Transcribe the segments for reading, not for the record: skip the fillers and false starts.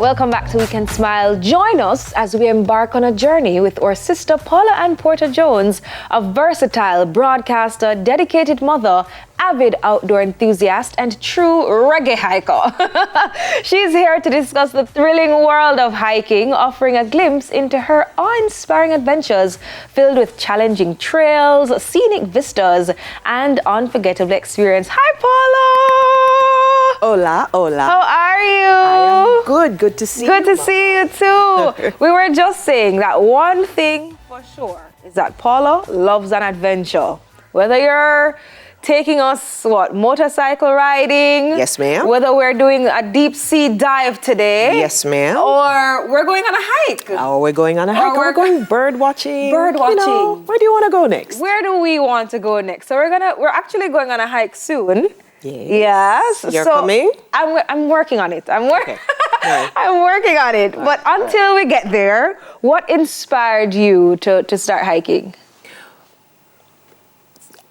Welcome back to Weekend Smile. Join us as we embark on a journey with our sister Paula-Anne Porter-Jones, a versatile broadcaster, dedicated mother, avid outdoor enthusiast, and true reggae hiker. She's here to discuss the thrilling world of hiking, offering a glimpse into her awe-inspiring adventures filled with challenging trails, scenic vistas, and unforgettable experience. Hi, Paula! Hola, hola. How are you? I am good. Good to see you. Good to see you too. We were just saying that one thing for sure is that Paula loves an adventure. Whether you're taking us, motorcycle riding? Yes, ma'am. Whether we're doing a deep sea dive today? Yes, ma'am. Or we're going on a hike? Oh, we're going on a hike. We're going bird watching. Bird watching. You know, where do you want to go next? Where do we want to go next? So we're actually going on a hike soon. Yes. Yes. You're coming? I'm working on it. Okay. Right. I'm working on it. But until we get there, what inspired you to start hiking?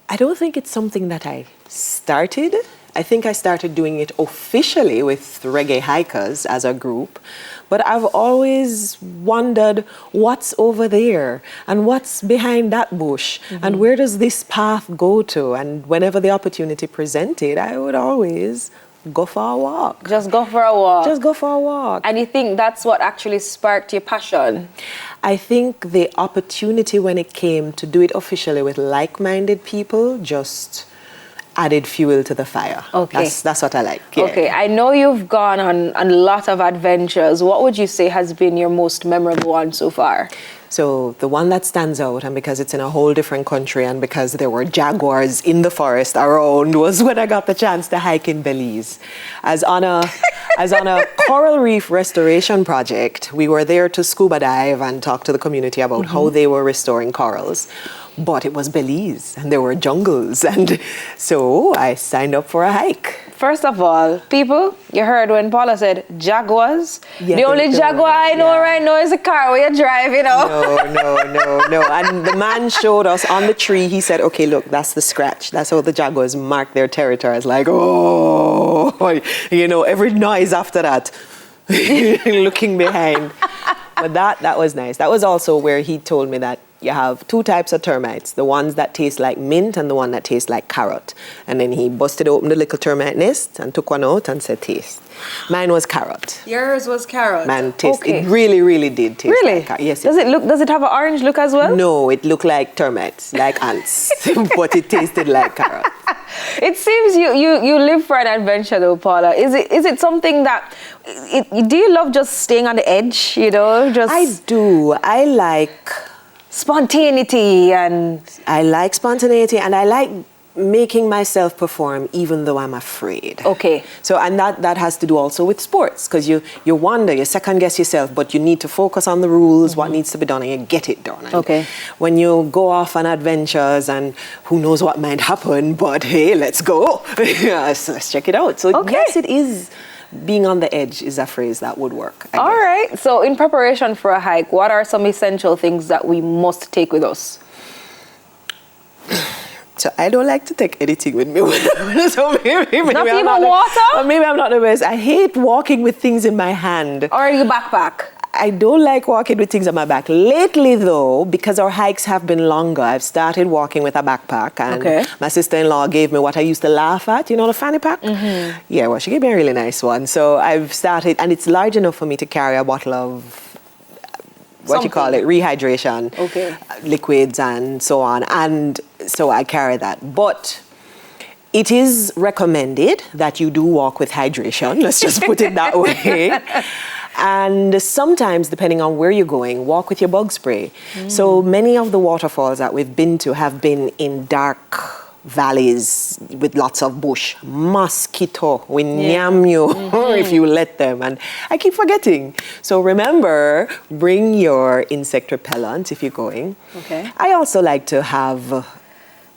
I don't think it's something that I started. I think I started doing it officially with reggae hikers as a group. But I've always wondered what's over there and what's behind that bush and where does this path go to? And whenever the opportunity presented, I would always go for a walk. Just go for a walk. Just go for a walk. And you think that's what actually sparked your passion? I think the opportunity when it came to do it officially with like-minded people just added fuel to the fire. Okay. That's what I like. Yeah. Okay, I know you've gone on a lot of adventures. What would you say has been your most memorable one so far? So the one that stands out, and because it's in a whole different country and because there were jaguars in the forest around, was when I got the chance to hike in Belize. As on a coral reef restoration project, we were there to scuba dive and talk to the community about how they were restoring corals. But it was Belize and there were jungles, and so I signed up for a hike. First of all, people, you heard when Paula said jaguars. Yeah, the only jaguar I know right now is a car where you're driving. No. And the man showed us on the tree. He said, okay, look, that's the scratch. That's how the jaguars mark their territory. It's like, oh, you know, every noise after that, looking behind. But that was nice. That was also where he told me that you have two types of termites, the ones that taste like mint and the one that tastes like carrot. And then he busted open the little termite nest and took one out and said, taste. Mine was carrot. Yours was carrot. Man, taste. Okay. It really did taste like carrot. Yes. Does it have an orange look as well? No, it looked like termites, like ants, but it tasted like carrot. It seems you live for an adventure though, Paula. Is it something that, do you love just staying on the edge, you know? I do. I like spontaneity and I like making myself perform even though I'm afraid. Okay. So, and that has to do also with sports, because you wonder, you second guess yourself, but you need to focus on the rules, what needs to be done, and you get it done. And okay. when you go off on adventures and who knows what might happen, but hey, let's go. Yes, let's check it out. So okay. yes, it is. Being on the edge is a phrase that would work. All right. So in preparation for a hike, what are some essential things that we must take with us? So I don't like to take anything with me. So maybe not even water? Or maybe I'm not the best. I hate walking with things in my hand. Or your backpack? I don't like walking with things on my back. Lately, though, because our hikes have been longer, I've started walking with a backpack. And my sister-in-law gave me what I used to laugh at, you know, the fanny pack? Yeah, well, she gave me a really nice one. So I've started, and it's large enough for me to carry a bottle of, rehydration, liquids and so on. And so I carry that. But it is recommended that you do walk with hydration. Let's just put it that way. And sometimes, depending on where you're going, walk with your bug spray. So many of the waterfalls that we've been to have been in dark valleys with lots of bush. Mosquito will nyam you if you let them. And I keep forgetting. So remember, bring your insect repellent if you're going. Okay. I also like to have,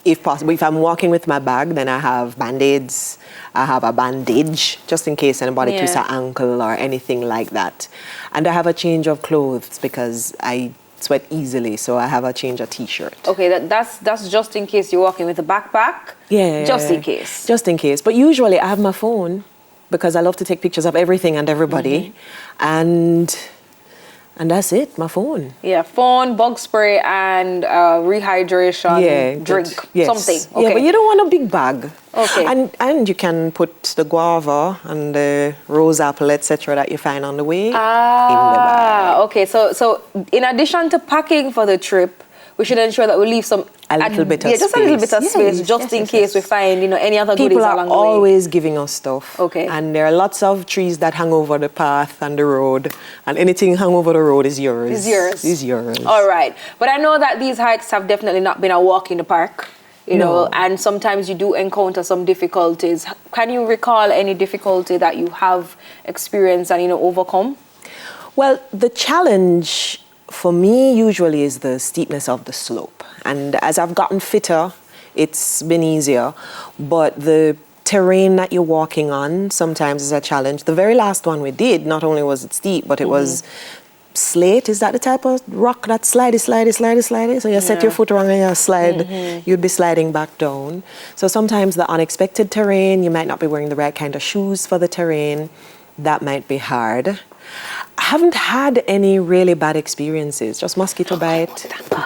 if possible, if I'm walking with my bag, then I have Band-Aids. I have a bandage just in case anybody twists an ankle or anything like that. And I have a change of clothes because I sweat easily, so I have a change of t-shirt. Okay, that's just in case you're walking with a backpack? Yeah. Just in case? Just in case. But usually I have my phone. because I love to take pictures of everything and everybody. And that's it, my phone. Yeah, phone, bug spray, and rehydration drink, something. Okay. Yeah, but you don't want a big bag. Okay. And you can put the guava and the rose apple, etc., that you find on the way in the bag. Okay. So in addition to packing for the trip, we should ensure that we leave a little bit of space. Just a little bit of space, just in case we find, any other goodies along the way. People are always giving us stuff. Okay. And there are lots of trees that hang over the path and the road, and anything hung over the road is yours. Is yours. All All right. But I know that these hikes have definitely not been a walk in the park, you know, and sometimes you do encounter some difficulties. Can you recall any difficulty that you have experienced and, overcome? Well, the challenge for me usually is the steepness of the slope. And as I've gotten fitter, it's been easier. But the terrain that you're walking on sometimes is a challenge. The very last one we did, not only was it steep, but it was slate. Is that the type of rock that slidey? So you set your foot wrong and you slide, you'd be sliding back down. So sometimes the unexpected terrain, you might not be wearing the right kind of shoes for the terrain. That might be hard. I haven't had any really bad experiences, just mosquito bite.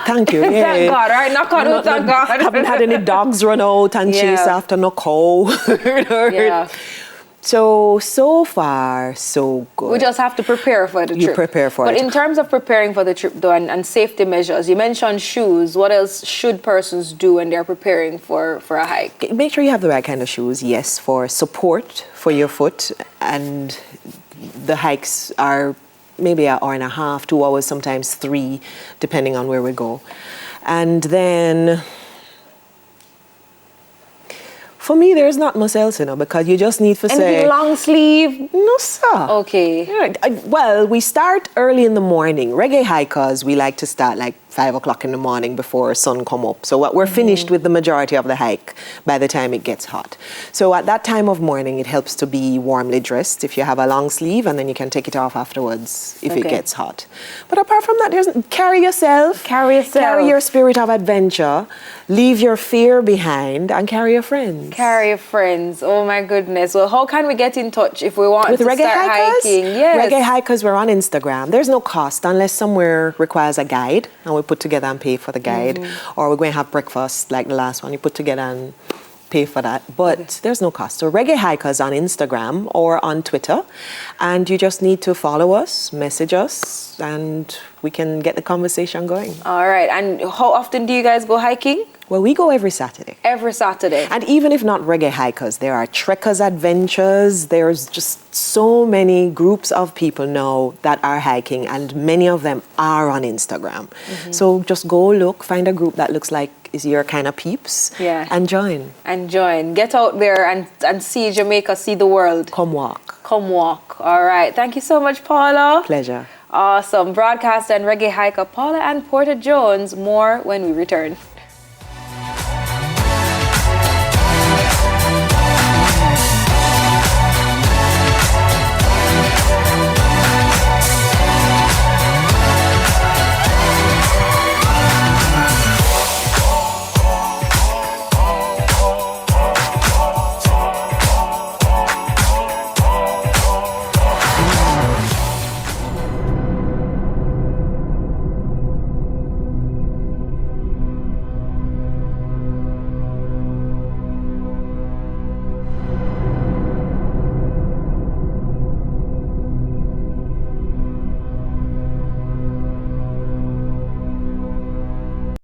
Thank you. Yeah. Thank God, right? Knock on wood, thank God. Haven't had any dogs run out and chase after no cow. Yeah. So far, so good. We just have to prepare for the trip. You prepare for it. But in terms of preparing for the trip, though, and safety measures, you mentioned shoes. What else should persons do when they're preparing for a hike? Make sure you have the right kind of shoes, yes, for support for your foot. And the hikes are maybe an hour and a half, 2 hours, sometimes 3, depending on where we go. And then for me, there's not much else, because you just need to say... Anything long sleeve? No, sir. Okay. Yeah, well, we start early in the morning. Reggae hikers, we like to start like 5 o'clock in the morning before sun come up. So we're finished with the majority of the hike by the time it gets hot. So at that time of morning, it helps to be warmly dressed if you have a long sleeve, and then you can take it off afterwards if it gets hot. But apart from that, carry yourself. Carry your spirit of adventure. Leave your fear behind and carry your friends. Carry your friends. Oh my goodness. Well, how can we get in touch if we want to reggae start hikers? hiking? Yes. Reggae hikers, we're on Instagram. There's no cost unless somewhere requires a guide, and we put together and pay for the guide. Or we're going to have breakfast like the last one. You put together and pay for that. But there's no cost. So Reggae Hikers on Instagram or on Twitter. And you just need to follow us, message us, and we can get the conversation going. All right. And how often do you guys go hiking? Well, we go every Saturday. Every Saturday. And even if not reggae hikers, there are trekkers adventures. There's just so many groups of people now that are hiking, and many of them are on Instagram. So just go look, find a group that looks like is your kind of peeps, and join. Get out there and see Jamaica, see the world. Come walk. Come walk. All right. Thank you so much, Paula. Pleasure. Awesome. Broadcaster and reggae hiker Paula-Anne Porter-Jones. More when we return.